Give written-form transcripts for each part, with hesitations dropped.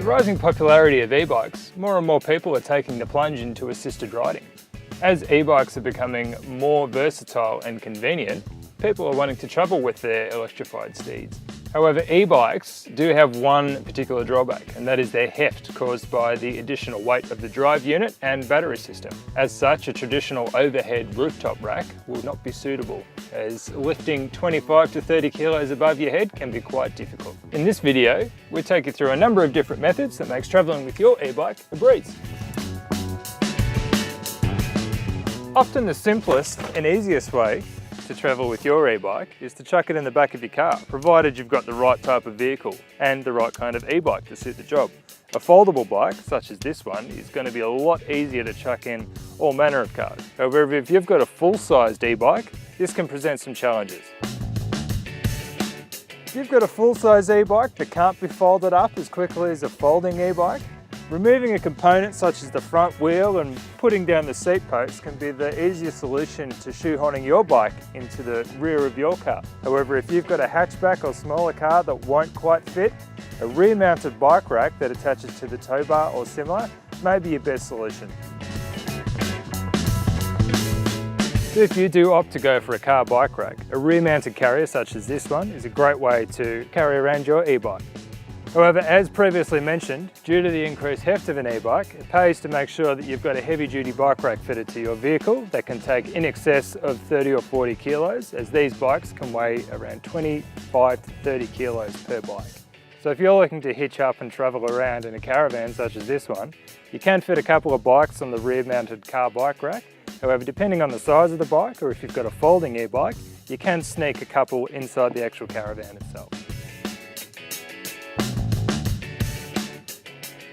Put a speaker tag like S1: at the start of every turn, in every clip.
S1: rising popularity of e-bikes, more and more people are taking the plunge into assisted riding. As e-bikes are becoming more versatile and convenient, people are wanting to travel with their electrified steeds. However, e-bikes do have one particular drawback, and that is their heft caused by the additional weight of the drive unit and battery system. As such, a traditional overhead rooftop rack will not be suitable, as lifting 25 to 30 kilos above your head can be quite difficult. In this video, we'll take you through a number of different methods that makes travelling with your e-bike a breeze. Often the simplest and easiest way to travel with your e-bike is to chuck it in the back of your car, provided you've got the right type of vehicle and the right kind of e-bike to suit the job. A foldable bike, such as this one, is going to be a lot easier to chuck in all manner of cars. However, if you've got a full-sized e-bike, this can present some challenges. If you've got a full-size e-bike that can't be folded up as quickly as a folding e-bike, removing a component such as the front wheel and putting down the seat post can be the easiest solution to shoehorning your bike into the rear of your car. However, if you've got a hatchback or smaller car that won't quite fit, a rear-mounted bike rack that attaches to the tow bar or similar may be your best solution. If you do opt to go for a car bike rack, a rear-mounted carrier such as this one is a great way to carry around your e-bike. However, as previously mentioned, due to the increased heft of an e-bike, it pays to make sure that you've got a heavy-duty bike rack fitted to your vehicle that can take in excess of 30 or 40 kilos, as these bikes can weigh around 25 to 30 kilos per bike. So if you're looking to hitch up and travel around in a caravan such as this one, you can fit a couple of bikes on the rear-mounted car bike rack. However, depending on the size of the bike, or if you've got a folding e-bike, you can sneak a couple inside the actual caravan itself.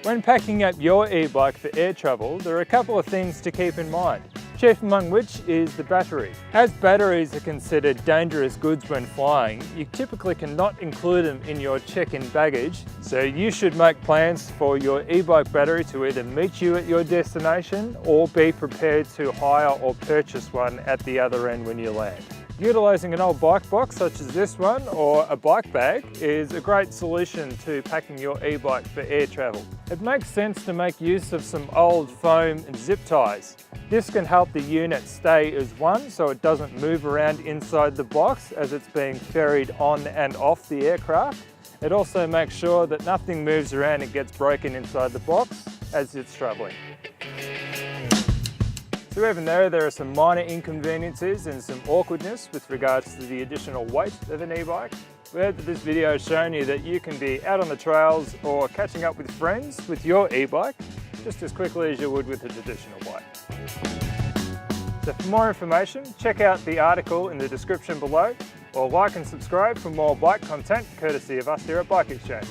S1: When packing up your e-bike for air travel, there are a couple of things to keep in mind, chief among which is the battery. As batteries are considered dangerous goods when flying, you typically cannot include them in your check-in baggage, so you should make plans for your e-bike battery to either meet you at your destination or be prepared to hire or purchase one at the other end when you land. Utilising an old bike box such as this one or a bike bag is a great solution to packing your e-bike for air travel. It makes sense to make use of some old foam and zip ties. This can help the unit stay as one so it doesn't move around inside the box as it's being ferried on and off the aircraft. It also makes sure that nothing moves around and gets broken inside the box as it's travelling. So even though there are some minor inconveniences and some awkwardness with regards to the additional weight of an e-bike, we hope that this video has shown you that you can be out on the trails or catching up with friends with your e-bike just as quickly as you would with a traditional bike. So for more information, check out the article in the description below, or like and subscribe for more bike content courtesy of us here at Bike Exchange.